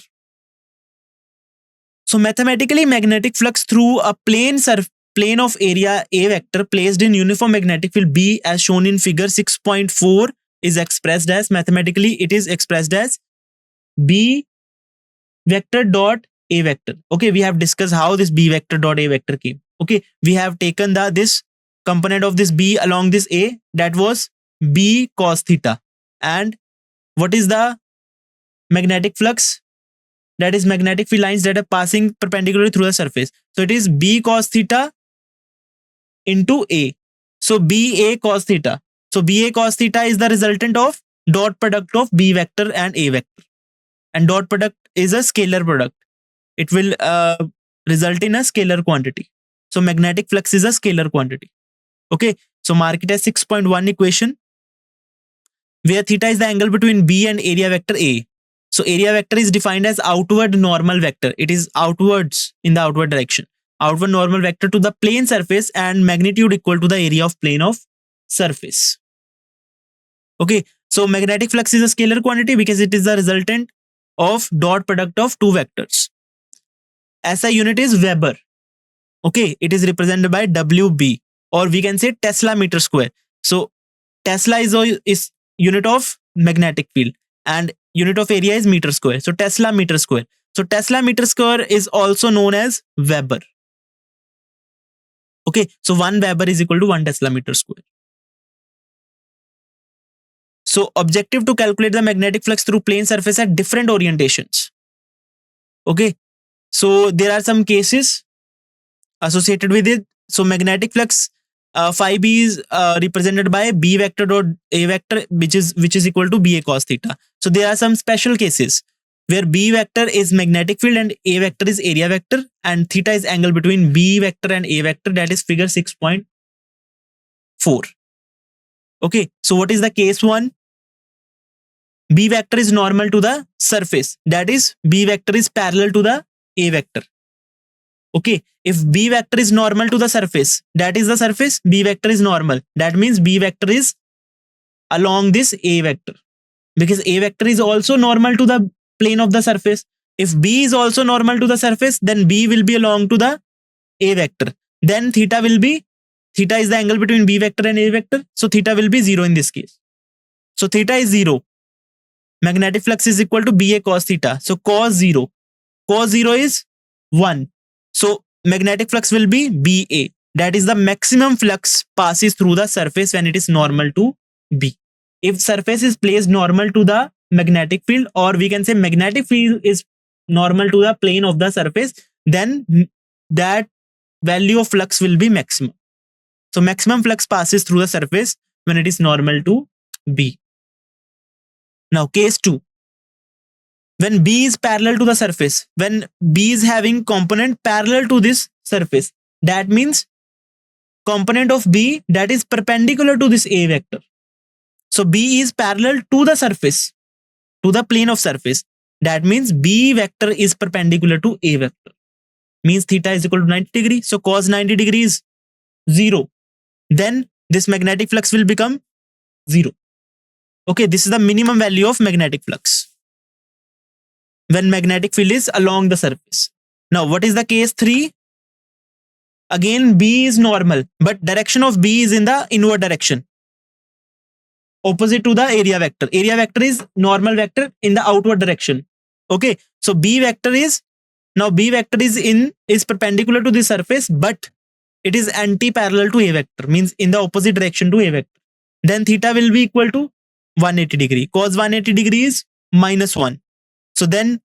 So mathematically, magnetic flux through a plane of area A vector placed in uniform magnetic field B as shown in figure 6.4 is expressed as, mathematically it is expressed as B vector dot A vector. Okay, we have discussed how this B vector dot A vector came. Okay, we have taken this component of this B along this A, that was B cos theta. And what is the magnetic flux? That is magnetic field lines that are passing perpendicularly through the surface. So it is B cos theta into A. So BA cos theta. So BA cos theta is the resultant of dot product of B vector and A vector. And dot product is a scalar product. It will result in a scalar quantity. So magnetic flux is a scalar quantity. Okay, so mark it as 6.1 equation, where theta is the angle between B and area vector A. So area vector is defined as outward normal vector. It is outwards, in the outward direction. Outward normal vector to the plane surface, and magnitude equal to the area of plane of surface. Okay, so magnetic flux is a scalar quantity because it is the resultant of dot product of two vectors. SI unit is Weber. Okay, it is represented by WB, or we can say Tesla meter square. So Tesla is unit of magnetic field and unit of area is meter square. So Tesla meter square. So Tesla meter square is also known as Weber. Okay, so 1 Weber is equal to 1 Tesla meter square. So objective to calculate the magnetic flux through plane surface at different orientations. Okay, so there are some cases associated with it. So magnetic flux phi b is represented by B vector dot A vector, which is equal to BA cos theta. So there are some special cases where B vector is magnetic field and A vector is area vector, and theta is angle between B vector and A vector, that is figure 6.4. Okay, so what is the case 1? B vector is normal to the surface, that is B vector is parallel to the A vector. Okay, if B vector is normal to the surface, that is the surface, B vector is normal. That means B vector is along this A vector, because A vector is also normal to the plane of the surface. If B is also normal to the surface, then B will be along to the A vector. Then theta is the angle between B vector and A vector. So theta will be 0 in this case. So theta is 0. Magnetic flux is equal to BA cos theta. So cos 0. Cos 0 is 1. So magnetic flux will be BA. That is the maximum flux passes through the surface when it is normal to B. If surface is placed normal to the magnetic field, or we can say magnetic field is normal to the plane of the surface, then that value of flux will be maximum. So maximum flux passes through the surface when it is normal to B. Now case 2. When B is parallel to the surface, when B is having component parallel to this surface, that means component of B that is perpendicular to this A vector. So B is parallel to the surface, to the plane of surface. That means B vector is perpendicular to A vector. Means theta is equal to 90 degrees. So cos 90 degrees is 0. Then this magnetic flux will become 0. Okay, this is the minimum value of magnetic flux when magnetic field is along the surface. Now, what is the case 3? Again, B is normal, but direction of B is in the inward direction, opposite to the area vector. Area vector is normal vector in the outward direction. Okay, so B vector is perpendicular to the surface, but it is anti-parallel to A vector, means in the opposite direction to A vector. Then theta will be equal to 180 degree. Cos 180 degree is minus 1. So then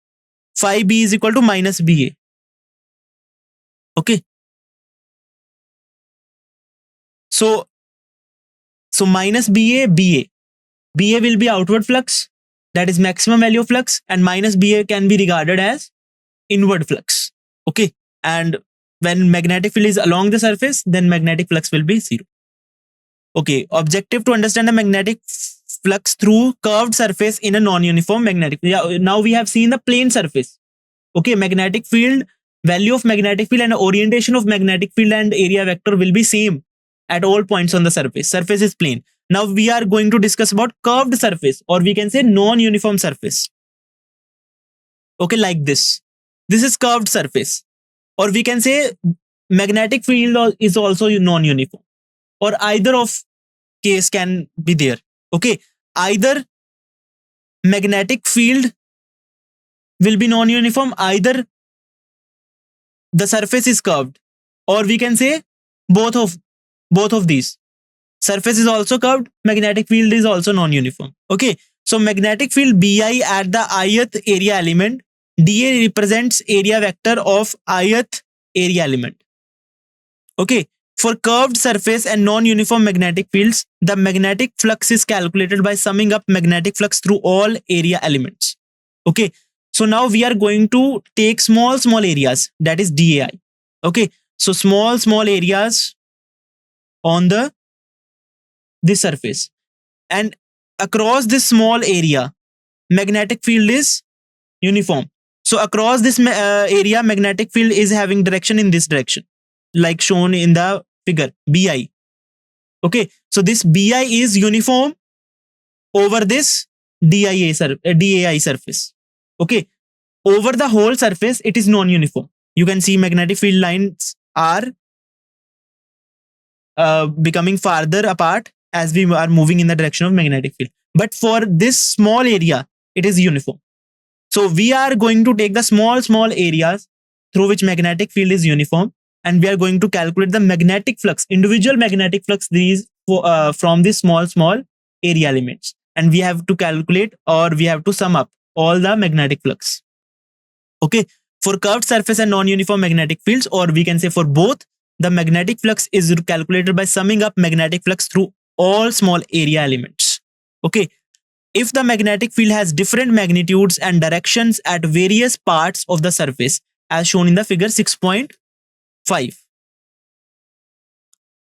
phi B is equal to minus BA. Okay. So minus BA. BA will be outward flux, that is maximum value of flux, and minus BA can be regarded as inward flux. Okay. And when magnetic field is along the surface, then magnetic flux will be 0. Okay. Objective to understand the magnetic flux through curved surface in a non-uniform magnetic field. Now we have seen the plane surface. Okay, magnetic field value of magnetic field and orientation of magnetic field and area vector will be same at all points on the surface. Surface is plane. Now we are going to discuss about curved surface, or we can say non-uniform surface. Okay, like this. This is curved surface, or we can say magnetic field is also non-uniform, or either of case can be there. Okay, either magnetic field will be non-uniform, either the surface is curved, or we can say both of these. Surface is also curved, magnetic field is also non-uniform. Okay, so magnetic field Bi at the ith area element, dA represents area vector of ith area element. Okay, for curved surface and non-uniform magnetic fields, the magnetic flux is calculated by summing up magnetic flux through all area elements. Okay, so now we are going to take small areas, that is dAi. Okay, so small areas on this surface, and across this small area magnetic field is uniform. So across this area magnetic field is having direction in this direction, like shown in the figure Bi. Okay, so this Bi is uniform over this dAi surface. Okay, over the whole surface it is non-uniform. You can see magnetic field lines are becoming farther apart as we are moving in the direction of magnetic field. But for this small area, it is uniform. So we are going to take the small areas through which magnetic field is uniform, and we are going to calculate the magnetic flux, individual magnetic flux these from these small area elements, and we have to calculate, or we have to sum up all the magnetic flux. Okay, for curved surface and non-uniform magnetic fields, or we can say for both, the magnetic flux is calculated by summing up magnetic flux through all small area elements. Okay, if the magnetic field has different magnitudes and directions at various parts of the surface, as shown in the figure 6.5.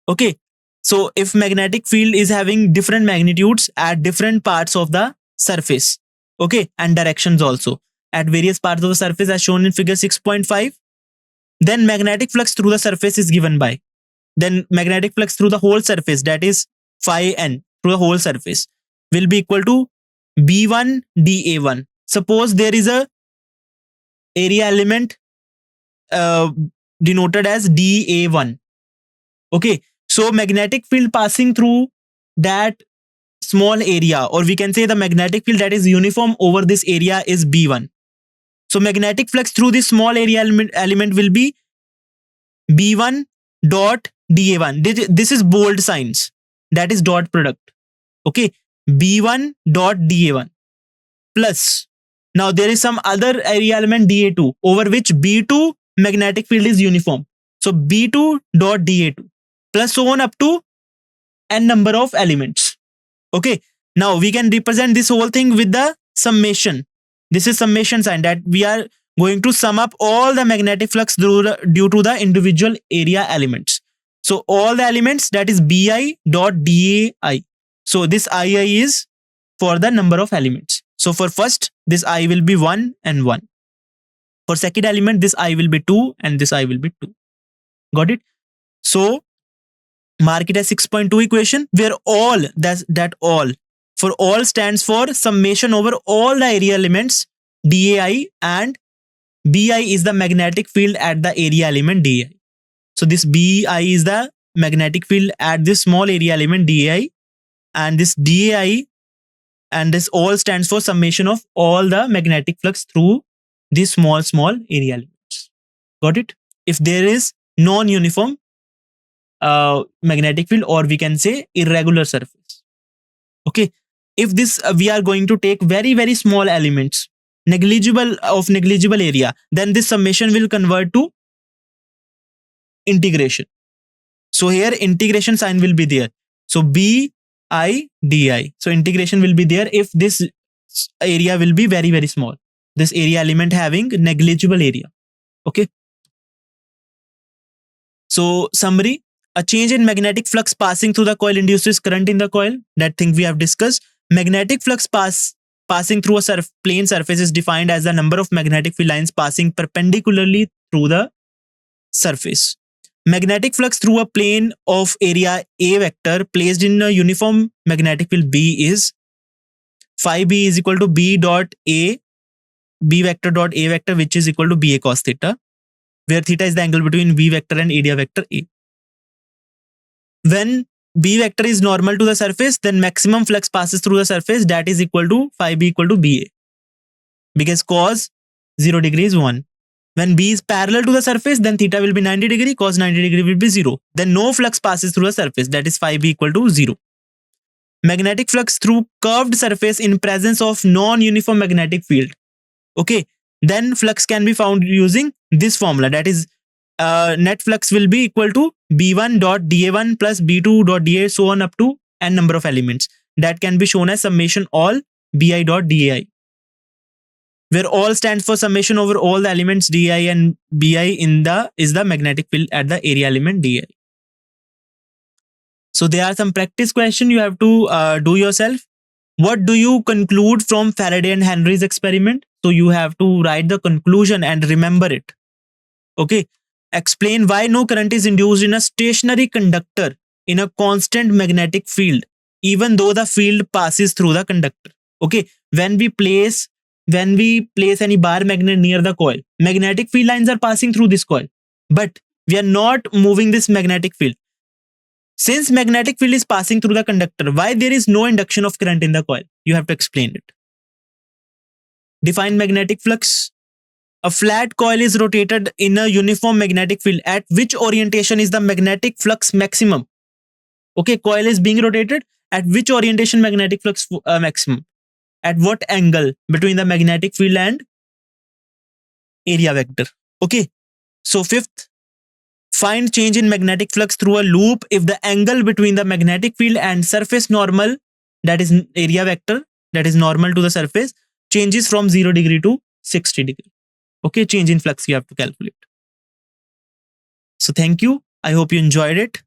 Okay, so if magnetic field is having different magnitudes at different parts of the surface, okay, and directions also at various parts of the surface as shown in figure 6.5, then magnetic flux through the surface is given by, then magnetic flux through the whole surface, that is phi n through the whole surface, will be equal to B1 dA1. Suppose there is a area element denoted as dA1. Okay, so magnetic field passing through that small area, or we can say the magnetic field that is uniform over this area is B1. So magnetic flux through this small area element will be B1 dot dA1. This is bold signs, that is dot product. Okay, B1 dot dA1 plus, now there is some other area element dA2 over which B2 magnetic field is uniform. So B2 dot dA2 plus so on up to n number of elements. Okay, now we can represent this whole thing with the summation. This is summation sign, that we are going to sum up all the magnetic flux due to the individual area elements. So all the elements, that is Bi dot dAi. So this Ii is for the number of elements. So for first, this I will be 1 and 1. For second element, this I will be 2 and this I will be 2. Got it? So mark it as 6.2 equation, where all, that all, for all stands for summation over all the area elements dAi, and Bi is the magnetic field at the area element dAi. So this Bi is the magnetic field at this small area element dAi, and this dAi, and this all stands for summation of all the magnetic flux through these small area elements. Got it? If there is non-uniform magnetic field, or we can say irregular surface. Okay, if this we are going to take very small elements, negligible area, then this summation will convert to integration. So here integration sign will be there. So Bi di. So integration will be there if this area will be very small. This area element having negligible area. Okay. So summary, a change in magnetic flux passing through the coil induces current in the coil. That thing we have discussed. Magnetic flux passing through a plane surface is defined as the number of magnetic field lines passing perpendicularly through the surface. Magnetic flux through a plane of area A vector placed in a uniform magnetic field B is phi B is equal to B dot A, B vector dot A vector, which is equal to BA cos theta, where theta is the angle between V vector and area vector A. When B vector is normal to the surface, then maximum flux passes through the surface, that is equal to phi B equal to BA, because cos 0 degree is 1. When B is parallel to the surface, then theta will be 90 degree, cos 90 degree will be 0. Then no flux passes through the surface, that is phi B equal to 0. Magnetic flux through curved surface in presence of non-uniform magnetic field. Okay, then flux can be found using this formula, that is net flux will be equal to B1 dot dA1 plus B2 dot dA, so on up to n number of elements. That can be shown as summation all BI dot dAI, where all stands for summation over all the elements DI and BI is the magnetic field at the area element DI. So there are some practice questions you have to do yourself. What do you conclude from Faraday and Henry's experiment? So you have to write the conclusion and remember it. Okay. Explain why no current is induced in a stationary conductor in a constant magnetic field, even though the field passes through the conductor. Okay. When we place any bar magnet near the coil, magnetic field lines are passing through this coil, but we are not moving this magnetic field. Since magnetic field is passing through the conductor, why there is no induction of current in the coil? You have to explain it. Define magnetic flux. A flat coil is rotated in a uniform magnetic field. At which orientation is the magnetic flux maximum? Okay, coil is being rotated. At which orientation magnetic flux maximum? At what angle between the magnetic field and area vector? Okay, so fifth, find change in magnetic flux through a loop if the angle between the magnetic field and surface normal, that is area vector, that is normal to the surface, changes from 0 degree to 60 degree. Okay, change in flux you have to calculate. So thank you. I hope you enjoyed it.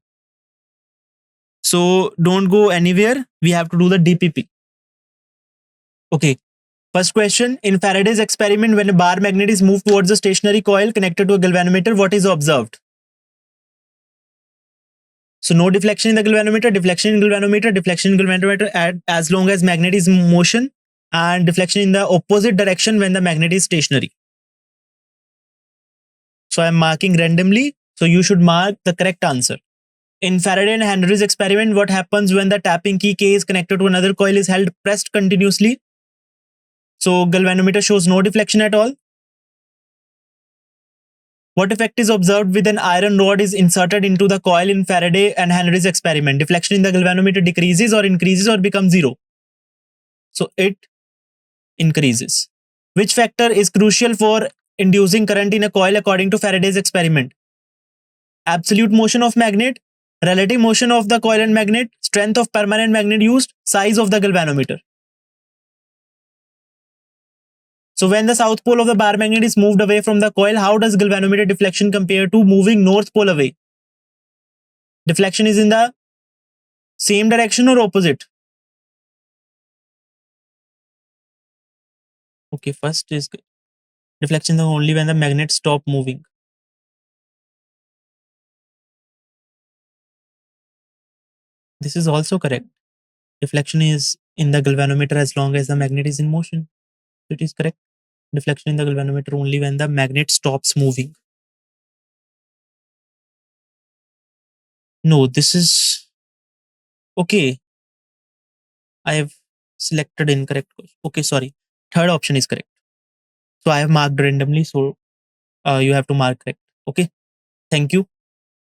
So don't go anywhere. We have to do the DPP. Okay. First question. In Faraday's experiment, when a bar magnet is moved towards a stationary coil connected to a galvanometer, what is observed? So no deflection in the galvanometer, deflection in galvanometer, deflection in galvanometer as long as magnet is in motion, and deflection in the opposite direction when the magnet is stationary. So I am marking randomly. So you should mark the correct answer. In Faraday and Henry's experiment, what happens when the tapping key K is connected to another coil is held pressed continuously? So galvanometer shows no deflection at all. What effect is observed with an iron rod is inserted into the coil in Faraday and Henry's experiment? Deflection in the galvanometer decreases or increases or becomes 0? So it increases. Which factor is crucial for inducing current in a coil according to Faraday's experiment? Absolute motion of magnet, relative motion of the coil and magnet, strength of permanent magnet used, size of the galvanometer. So when the south pole of the bar magnet is moved away from the coil, how does galvanometer deflection compare to moving north pole away? Deflection is in the same direction or opposite? Okay, first is deflection only when the magnet stop moving. This is also correct. Deflection is in the galvanometer as long as the magnet is in motion. So it is correct. Deflection in the galvanometer only when the magnet stops moving. No, this is okay. I have selected incorrect. Okay, sorry. Third option is correct. So I have marked randomly. So you have to mark correct. Okay. Thank you.